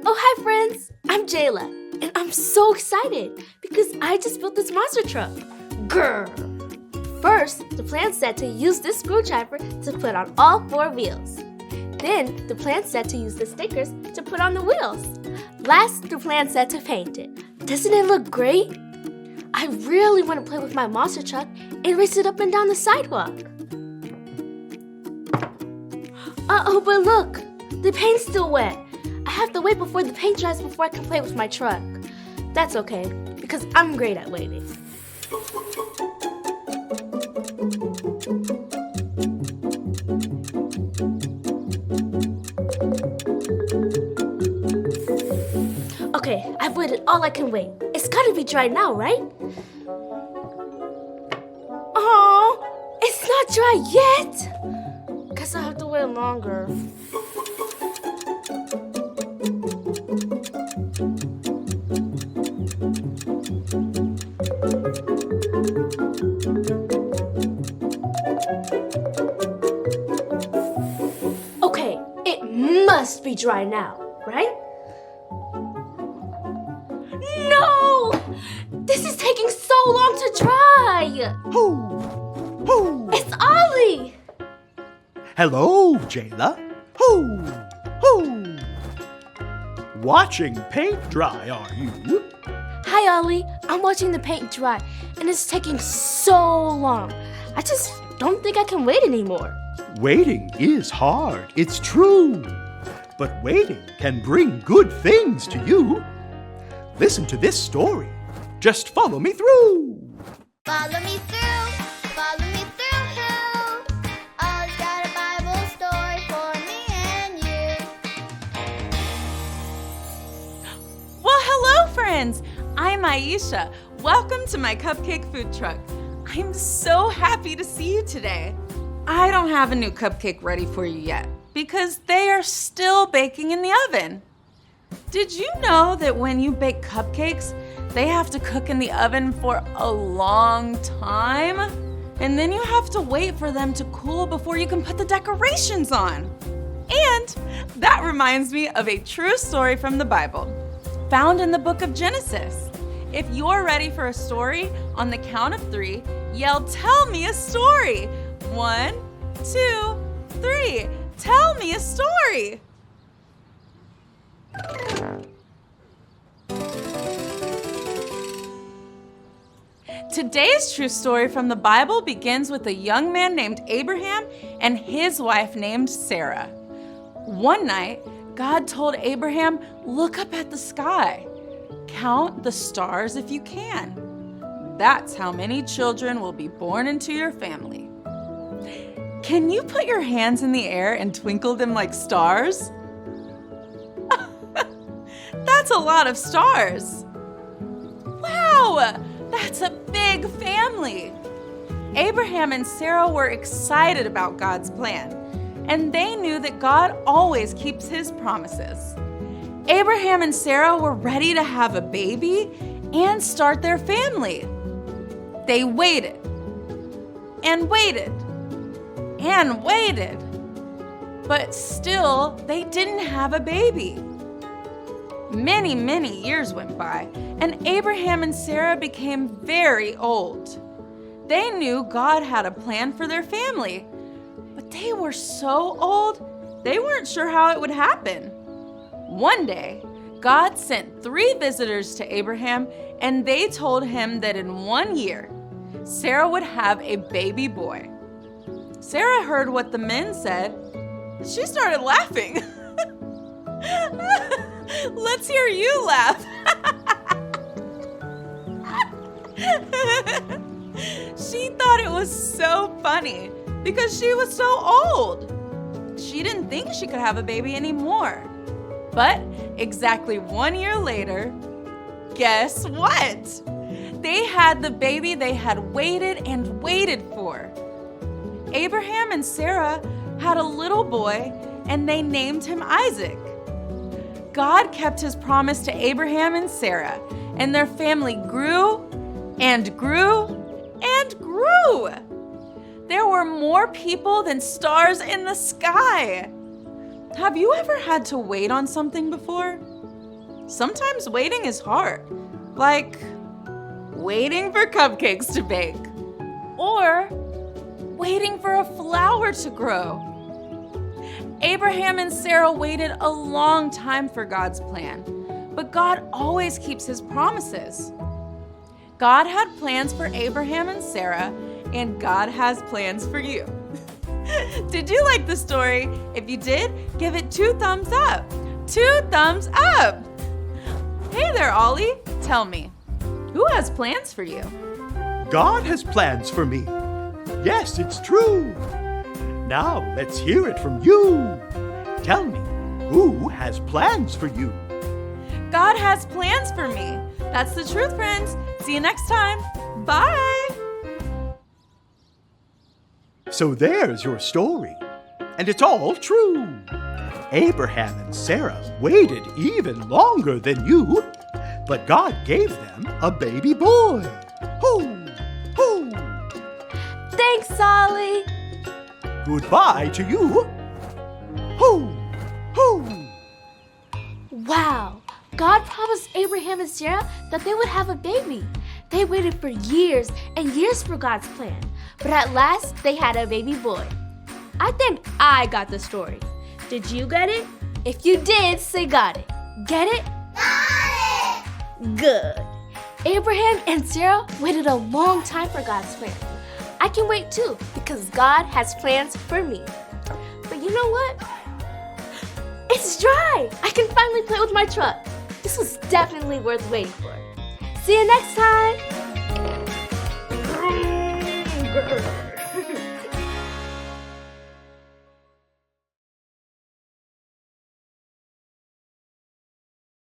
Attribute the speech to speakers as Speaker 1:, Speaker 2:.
Speaker 1: Oh, hi friends! I'm Jayla, and I'm so excited because I just built this monster truck. Grrr! First, the plan said to use this screwdriver to put on all 4 wheels. Then, the plan said to use the stickers to put on the wheels. Last, the plan said to paint it. Doesn't it look great? I really want to play with my monster truck and race it up and down the sidewalk. Uh-oh, but look! The paint's still wet. I have to wait before the paint dries before I can play with my truck. That's okay, because I'm great at waiting. Okay, I've waited all I can wait. It's gotta be dry now, right? Oh, it's not dry yet! Guess I'll have to wait longer. Okay, it must be dry now, right? No! This is taking so long to dry!
Speaker 2: Hoo! Hoo!
Speaker 1: It's Ollie!
Speaker 2: Hello, Jayla. Hoo! Hoo! Watching paint dry, are you?
Speaker 1: Hi, Ollie. I'm watching the paint dry, and it's taking so long. I just don't think I can wait anymore.
Speaker 2: Waiting is hard, it's true. But waiting can bring good things to you. Listen to this story. Just follow me through.
Speaker 3: Follow me through, follow me through. Ollie's got a Bible story for me and you.
Speaker 4: Well, hello, friends. I'm Aisha. Welcome to my cupcake food truck. I'm so happy to see you today. I don't have a new cupcake ready for you yet because they are still baking in the oven. Did you know that when you bake cupcakes, they have to cook in the oven for a long time? And then you have to wait for them to cool before you can put the decorations on. And that reminds me of a true story from the Bible, found in the book of Genesis. If you're ready for a story, on the count of 3, yell, "Tell me a story." 1, 2, 3. Tell me a story. Today's true story from the Bible begins with a young man named Abraham and his wife named Sarah. One night, God told Abraham, "Look up at the sky. Count the stars if you can. That's how many children will be born into your family." Can you put your hands in the air and twinkle them like stars? That's a lot of stars. Wow, that's a big family. Abraham and Sarah were excited about God's plan, and they knew that God always keeps his promises. Abraham and Sarah were ready to have a baby and start their family. They waited and waited and waited, but still they didn't have a baby. Many, many years went by, and Abraham and Sarah became very old. They knew God had a plan for their family, but they were so old, they weren't sure how it would happen. One day, God sent 3 visitors to Abraham, and they told him that in 1 year, Sarah would have a baby boy. Sarah heard what the men said. She started laughing. Let's hear you laugh. She thought it was so funny because she was so old. She didn't think she could have a baby anymore. But exactly 1 year later, guess what? They had the baby they had waited and waited for. Abraham and Sarah had a little boy, and they named him Isaac. God kept his promise to Abraham and Sarah, and their family grew and grew and grew. There were more people than stars in the sky. Have you ever had to wait on something before? sometimes waiting is hard. Like waiting for cupcakes to bake or waiting for a flower to grow. Abraham and Sarah waited a long time for God's plan, but God always keeps his promises. God had plans for Abraham and Sarah, and God has plans for you. Did you like the story? If you did, give it 2 thumbs up. 2 thumbs up! Hey there, Ollie. Tell me, who has plans for you?
Speaker 2: God has plans for me. Yes, it's true. Now let's hear it from you. Tell me, who has plans for you?
Speaker 4: God has plans for me. That's the truth, friends. See you next time. Bye!
Speaker 2: So there's your story. And it's all true. Abraham and Sarah waited even longer than you, but God gave them a baby boy. Ho! Ho!
Speaker 1: Thanks, Ollie.
Speaker 2: Goodbye to you. Ho! Ho!
Speaker 1: Wow, God promised Abraham and Sarah that they would have a baby. They waited for years and years for God's plan, but at last they had a baby boy. I think I got the story. Did you get it? If you did, say got it. Get it?
Speaker 3: Got it!
Speaker 1: Good. Abraham and Sarah waited a long time for God's plan. I can wait too because God has plans for me. But you know what? It's dry! I can finally play with my truck. This was definitely worth waiting for. See you next time!